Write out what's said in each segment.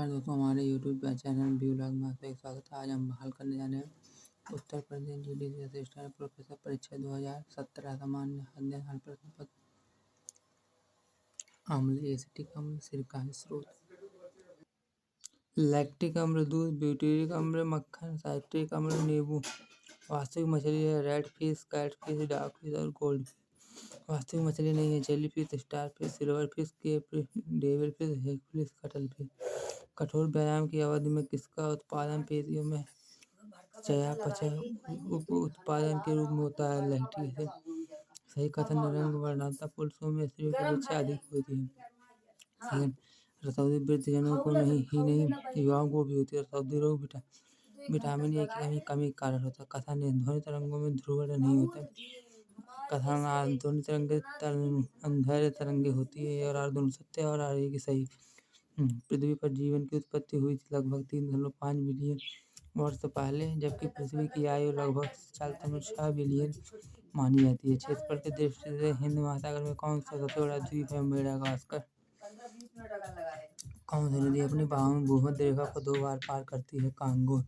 नमस्कार दोस्तों, हमारे यूट्यूब चैनल व्यू लॉग में आपका स्वागत है। आज हम हल करने जाने हैं Uttar Pradesh GDC assistant professor परीक्षा 2017 सामान्य अध्ययन हल प्रश्न पत्र। अम्ल, एसिटिक अम्ल, सिरका स्रोत, लैक्टिक अम्ल दूध, ब्यूटेरिक अम्ल मक्खन, साइट्रिक अम्ल नींबू। वास्तविक मछली है red fish, cat fish, dark fish और गोल्ड फिश। वास्तविक मछली नहीं है jelly fish, star fish, silver fish, cape fish, devil fish, hag fish, cuttle fish. कठोर व्यायाम की अवधि में किसका उत्पादन पेशियों में चयापचय उप उत्पादन के रूप में होता है? Lactic acid. सही कथन, रंग वर्णता पुरुषों में स्त्रियों की अपेक्षा अधिक होती है। सेकंड, रसौंधी वृद्धजनों को नहीं युवाओं को भी होती है। रसौंधी रोग विटामिन ए की कमी के कारण होता है। कथन, ध्वनि तरंगों में ध्रुवण नहीं होता। कथन, ध्वनि तरंगे अंधेरे तरंगे होती है और आर दोनों सत्य और आर एक सही। पृथ्वी पर जीवन की उत्पत्ति हुई थी लगभग 3.5 बिलियन वर्ष पहले, जबकि पृथ्वी की आयु लगभग 4.6 बिलियन मानी जाती है। क्षेत्रफल की दृष्टि से हिंद महासागर में कौन सा सबसे बड़ा द्वीप है? मेडागास्कर। कौन सी नदी अपनी बहाव में भूमध्य रेखा को 2 बार पार करती है? कांगो।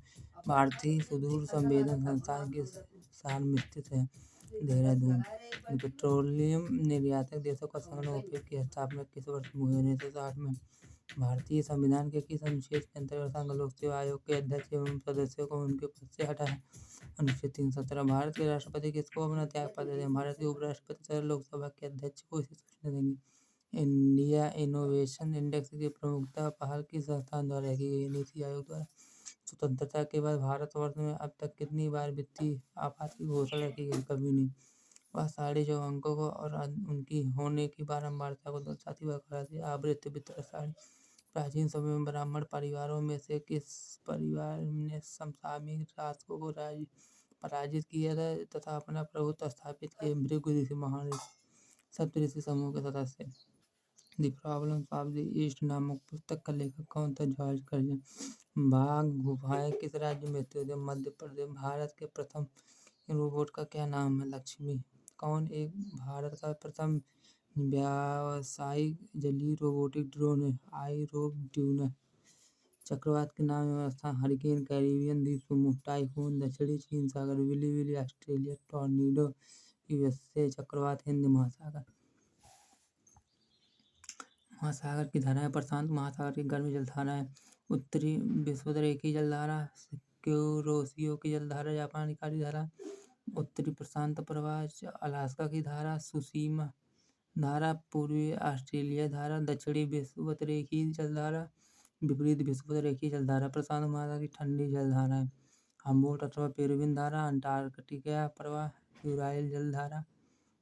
भारतीय सुदूर संवेदन संस्थान किस शहर में स्थित है? देहरादून। पेट्रोलियम निर्यातक देशों का संगठन ओपेक की स्थापना किस वर्ष में हुई? 1960 में। भारतीय संविधान के किस अनुच्छेद के अंतर्गत संघ लोक सेवा आयोग के अध्यक्ष एवं सदस्यों को उनके पद से हटाया? अनुच्छेद 317। भारत के राष्ट्रपति किसको अपना त्यागपत्र देते हैं? भारत के उपराष्ट्रपति सर लोकसभा के अध्यक्ष को इसे सूचना देंगे। इंडिया इनोवेशन इंडेक्स की प्रमुखता पहल किस संस्थान द्वारा की गई? नीति आयोग द्वारा। स्वतंत्रता के बाद भारतवर्ष में अब तक कितनी बार वित्तीय आपात की घोषणा की गई? कभी नहीं। वह साड़ी जो अंकों को और उनकी होने की बारंबारता को दर्शाती वह कहलाती है आवृत्त वितरण साड़ी। प्राचीन समय में ब्राह्मण परिवारों में से किस परिवार ने समसामयिक शासकों को पराजित किया था तथा अपना प्रभुत्व स्थापित किया? भृगु ऋषि, महान ऋषि। सप्तऋषि समूह के सदस्य। The problems of the East नामक पुस्तक का लेखक कौन था? George Curzon. बाघ गुफाएं किस राज्य में स्थित है? मध्य प्रदेश। भारत के प्रथम रोबोट का क्या नाम है? लक्ष्मी। कौन एक भारत का प्रथम व्यावसायिक जलीय रोबोटिक ड्रोन है? आईरोब ट्यूनर। चक्रवात के नाम एवं स्थान? हरिकेन, कैरिबियन द्वीप समूह, टाइफून दक्षिणी चीन सागर, willy willy Australia, tornado USA. चक्रवात हिंद महासागर। महासागर की धाराएं। प्रशांत महासागर की गर्म जलधाराएं। उत्तरी विषुवत-रेखीय जलधारा, क्यूरोसियो की जलधारा, जापानी काली धारा, उत्तरी प्रशांत प्रवाह, अलास्का की धारा, सुशीमा धारा, पूर्वी ऑस्ट्रेलिया धारा, दक्षिणी विषुवत-रेखीय जलधारा, विपरीत विषुवत-रेखीय जलधारा। प्रशांत महासागर की ठंडी जलधाराएं। हम्बोल्ट अथवा पेरुवियन धारा, अंटार्कटिका प्रवाह, यूराइल जलधारा,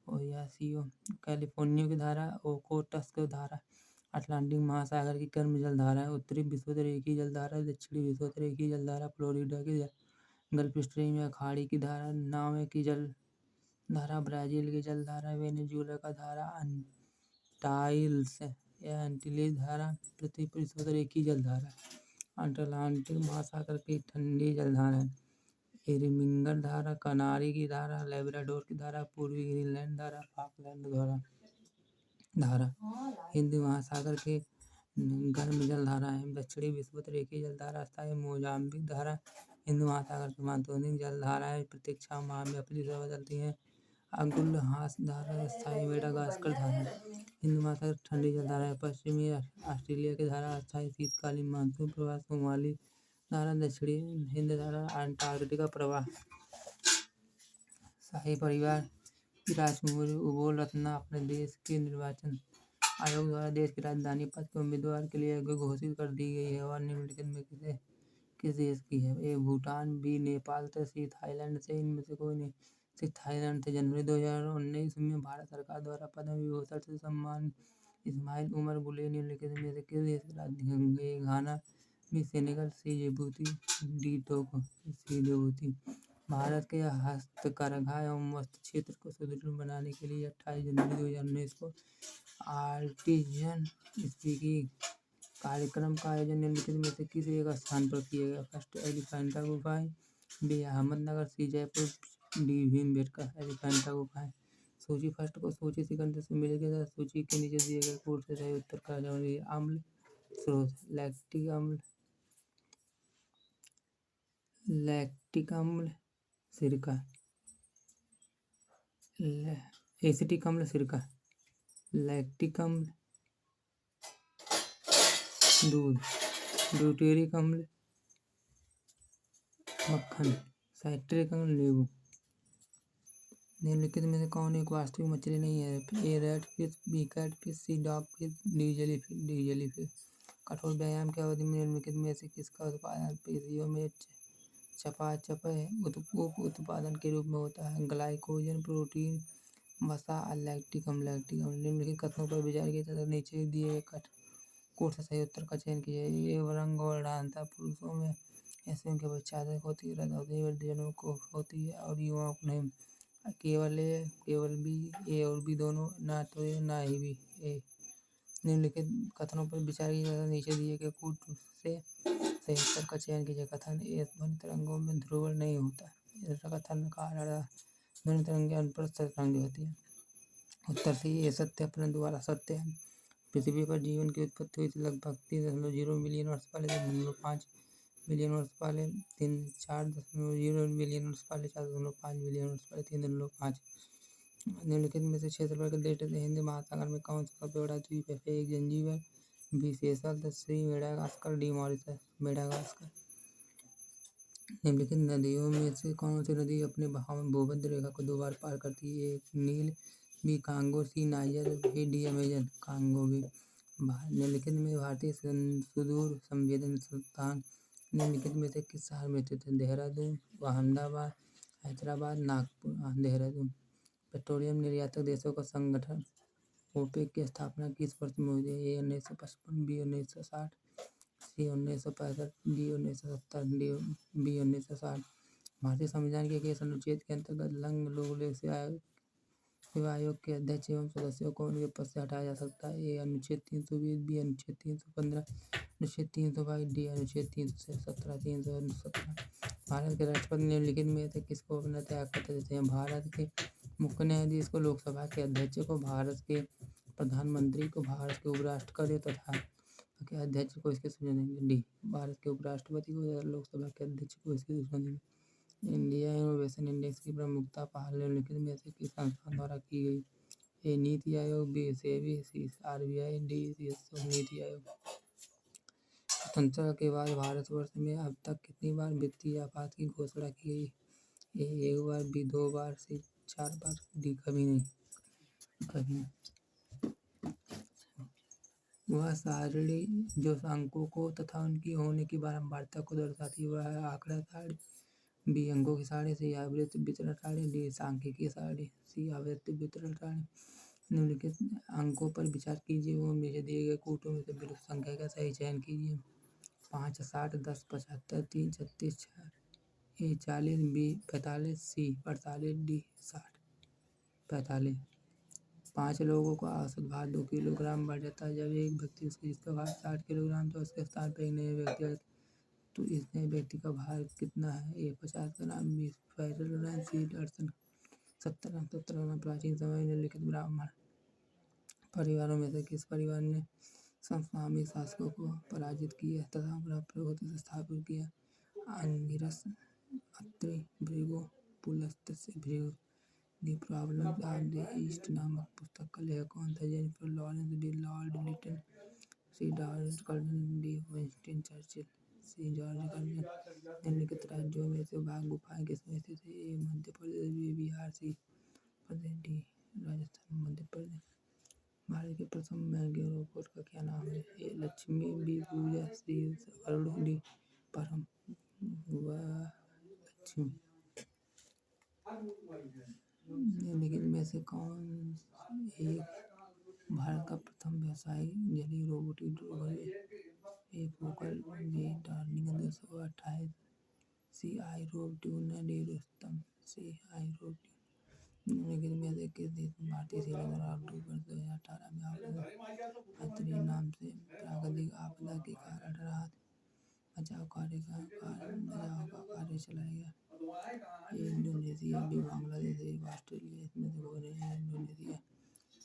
ओयासियो। कैलिफोर्निया की धारा, ओकोटस्क धारा। अटलांटिक महासागर की गर्म जलधाराएं। उत्तरी विषुवत-रेखीय जलधारा, दक्षिणी विषुवत-रेखीय जलधारा, फ्लोरिडा की गल्फ स्ट्रीम या खाड़ी की धारा, नावे की जलधारा, ब्राजील की जलधारा, वेनेजुएला का धारा, अंटाइल्स या एंटीलेज धारा, पृथ्वी पर विषुवत-रेखीय जलधारा। अटलांटिक महासागर की ठंडी जलधाराएं। इरिमिंगर धारा, कनारी की धारा, लेब्राडोर की धारा, पूर्वी ग्रीनलैंड धारा, फॉकलैंड धारा। हिंद महासागर की गर्म जलधाराएं। दक्षिणी विषुवत-रेखीय जलधारा, स्थायी मोजाम्बिक धारा। हिंद महासागर की मानसूनी जलधाराएं प्रत्येक 6 माह में अपनी दिशा बदलती हैं। अगुल्हास धारा, स्थायी मेडागास्कर धारा। हिंद महासागर की ठंडी जलधाराएं। पश्चिमी ऑस्ट्रेलिया की धारा, अस्थायी शीतकालीन मानसून प्रवाह, सोमाली धारा, दक्षिणी हिंद धारा, अंटार्कटिका प्रवाह। शाही परिवार की राजकुमारी उबोल रत्ना अपने देश के निर्वाचन आयोग द्वारा देश की राजधानी पद के उम्मीदवार के लिए योग्य घोषित कर दी गई है। वह निम्नलिखित में किस देश की है? A Bhutan, B Nepal, C Thailand से इनमें से कोई नहीं? सी थाईलैंड से। जनवरी 2019 में भारत सरकार द्वारा पद्म विभूषण से सम्मानित इस्माइल उमर गुले निम्नलिखित में से किस देश के राजनीतिक होंगे? घाना, बी सेनेगल, सी जिबूती, डी टोगो। सी जिबूती। भारत के हस्तकरघा एवं वस्त्र क्षेत्र को सुदृढ़ बनाने के लिए 28 जनवरी 2019 को आर्टिजन स्पीकिंग कार्यक्रम का आयोजन निम्नलिखित में से किस एक स्थान पर किया गया? फर्स्ट, एलिफेंटा गुफाएं, बी अहमदनगर, सी जयपुर, डी भीमबेटका एलिफेंटा गुफाएं। सूची फर्स्ट को सूची सिकंदर से मिल गया था। सूची के नीचे दिए गए कोड से सही उत्तर का जवाब अम्ल, स्रोत लैक्टिक अम्ल सिरका, एसिटिक अम्ल सिरका, लैक्टिक अम्ल दूध, ब्यूटेरिक अम्ल मक्खन, साइट्रिक अम्ल नींबू। निम्नलिखित में से कौन एक वास्तविक मछली नहीं है? A red fish, B cat fish, C dog fish, D jelly fish. कठोर व्यायाम की अवधि में निम्नलिखित में से किसका उत्पादन पेशियों में चयापचय उत्पादन के रूप में होता है? ग्लाइकोजन, प्रोटीन, वसा, लैक्टिक अम्ल। निम्नलिखित कथनों पर विचार कीजिए तथा नीचे दिए गए कोट से सही उत्तर का चयन कीजिए। ए रंग और ढांचा पुरुषों में ऐसे के बच्चादक होती है, रजोगुणी वृद्धजनों को होती है और युवाओं को नहीं। केवल बी, ए और बी दोनों, ना तो ए ना ही बी। ए। निम्नलिखित कथनों पर विचार कीजिए तथा नीचे दिए गए कोट से सही उत्तर का चयन कीजिए। कथन ए ध्वनि तरंगों में ध्रुवण नहीं होता है। दूसरा कथन का ध्वनि तरंगें अनुप्रस्थ तरंगें होती है। उत्तर सी, ये सत्य परंतु दोबारा सत्य है। पृथ्वी पर जीवन की उत्पत्ति हुई थी लगभग 3.0 मिलियन वर्ष पहले, 3.5 मिलियन वर्ष पहले, 4.0 मिलियन वर्ष पहले, 4.5 मिलियन वर्ष पहले, 3.5। निम्नलिखित में से क्षेत्रफल के दृष्टि से हिंद महासागर में कौन सा सबसे बड़ा द्वीप है? ए जंजीबर, बी सेशल्स, सी मेडागास्कर, डी मॉरिशस। मेडागास्कर। निम्नलिखित नदियों में से कौन सी नदी अपने बहाव में भूमध्य रेखा को 2 बार पार करती है? ए नील, बी कांगो, सी नाइजर, डी अमेजन। कांगो भी। निम्नलिखित में भारतीय सुदूर संवेदन संस्थान निम्नलिखित में से किस शहर में स्थित है? देहरादून, अहमदाबाद, हैदराबाद, नागपुर। देहरादून। पेट्रोलियम निर्यातक देशों का संगठन ओपेक की स्थापना किस वर्ष में हुई थी? ए 1955, बी 1960, सी 1965, डी 1970, बी 1960। भारतीय संविधान के किस अनुच्छेद के अंतर्गत संघ लोक सेवा आयोग के अध्यक्ष एवं सदस्यों को उनके पद से हटाया जा सकता है? ए अनुच्छेद 320, बी अनुच्छेद 315, अनुच्छेद 322, डी अनुच्छेद 317। भारत के राष्ट्रपति निम्नलिखित में से किसको अपना त्यागपत्र देते हैं? भारत के मुख्य न्यायाधीश को, लोकसभा के अध्यक्ष को, भारत के प्रधानमंत्री को, भारत के उपराष्ट्रपति तथा के अध्यक्ष को इसकी सूचना देंगे? डी, भारत के उपराष्ट्रपति को या लोकसभा के अध्यक्ष को इसकी सूचना देंगे? इंडिया इनोवेशन इंडेक्स की प्रमुखता पहल निम्नलिखित में से किस संस्थान द्वारा की गई? ए नीति आयोग, बी सेबी, सी आरबीआई, डी नीति आयोग। स्वतंत्रता के बाद भारतवर्ष में अब तक कितनी बार वित्तीय आपात की घोषणा की गई? ए 1 बार, बी 2 बार, सी 4 बार, डी कभी नहीं। वह सारणी जो अंकों को तथा उनकी होने की बारंबारता को दर्शाती है वह है आंकड़ा सारणी। बी अंकों की सारणी, सी आवृत्ति वितरण सारणी, डी सांख्यिकीय सारणी। सी आवृत्ति वितरण सारणी। निम्नलिखित अंकों पर विचार कीजिए एवं नीचे दिए गए कोटों में से विलुप्त संख्या का सही चयन कीजिए। 5, 60, 10, 75, 3, 36, 6। ए 40, बी 45, सी 48, डी 60। 45। 5 लोगों का औसत भार 2 किलोग्राम बढ़ जाता है जब एक व्यक्ति जिसका भार 60 किलोग्राम था उसके स्थान पर एक नए व्यक्ति आए तो इस नए व्यक्ति का भार कितना है? ए 50 ग्राम, बी 65 ग्राम, सी 70 ग्राम। प्राचीन समय में निम्नलिखित ब्राह्मण परिवारों में से किस परिवार ने समसामयिक शासकों को पराजित किया तथा अपना प्रभुत्व स्थापित किया? Angiras, Atri, Bhrigu, Pulastya. Bhrigu. The problems of the East नामक पुस्तक का लेखक कौन था? Jennifer Lawrence, B Lord Lytton, C George Curzon, D Winston Churchill. C George Curzon. निम्नलिखित राज्यों में से बाघ गुफाएं किसमें स्थित है? A Madhya Pradesh, B Bihar, C Pradesh, D Rajasthan. Madhya Pradesh. Bharat के प्रथम मैंग्रोव रोबोट का क्या नाम है? A Lakshmi, B Puja, C Varun, D परम व लक्ष्मी। निम्नलिखित में से कौन एक भारत का प्रथम व्यावसायिक जलीय रोबोटिक ड्रोन है? ए फोकल, बी डार्लिंग 228, सी आई रोब ट्यूनर, डी रुस्तम। सी आई रोब ट्यूनर। निम्नलिखित में से किस देश में भारतीय सेना द्वारा अक्टूबर 2018 में ऑपरेशन अत्रि नाम से प्राकृतिक आपदा के कारण राहत बचाव का कार्य चलाया गया? ए इंडोनेशिया, बी बांग्लादेश, सी ऑस्ट्रेलिया। इसमें से कोई नहीं है। इंडोनेशिया।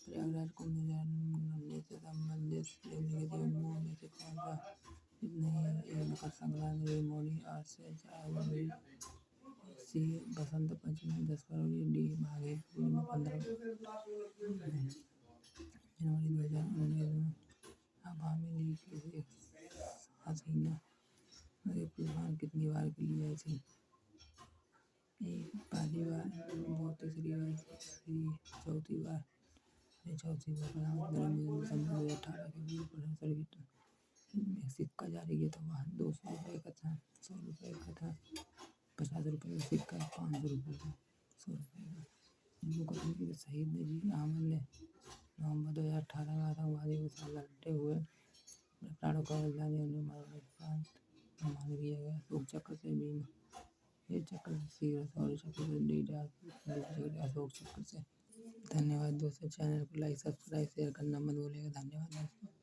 प्रयागराज कुंभ मेले से संबंधित निम्नलिखित फिल्मों में से कौन सा नहीं है? ए मकर संक्रांति, बी मोनी, आर से चावल, सी बसंत पंचमी 10 फरवरी, डी माघी पूर्णिमा 15 जनवरी 2019 में अवामी लीग की हसीना तूफान कितनी बार की गई थी? ए पहली बार, बी तीसरी बार, सी चौथी बार, चौथी बार। प्रधानमंत्री नरेंद्र मोदी दिसंबर 2018 के पूर्व प्रधानमंत्री में सिक्का जारी किया था, वह 200 रुपये का था, 100 रुपये का था, 50 रुपये का सिक्का, 500 रुपये का, 100 रुपये का। जम्मू कश्मीर के शहीद नजीर अहमद ने नवंबर 2018 में आतंकवादी के साथ लड़ते हुए अपने प्राणों का बलिदान दिया। उन्हें मरणोपरांत सम्मानित किया गया अशोक चक्र से, बी ये चक्र से, शौर्य चक्र से, डी अशोक चक्र से। धन्यवाद दोस्तों, चैनल को लाइक सब्सक्राइब शेयर करना मत भूलिएगा। धन्यवाद दोस्तों।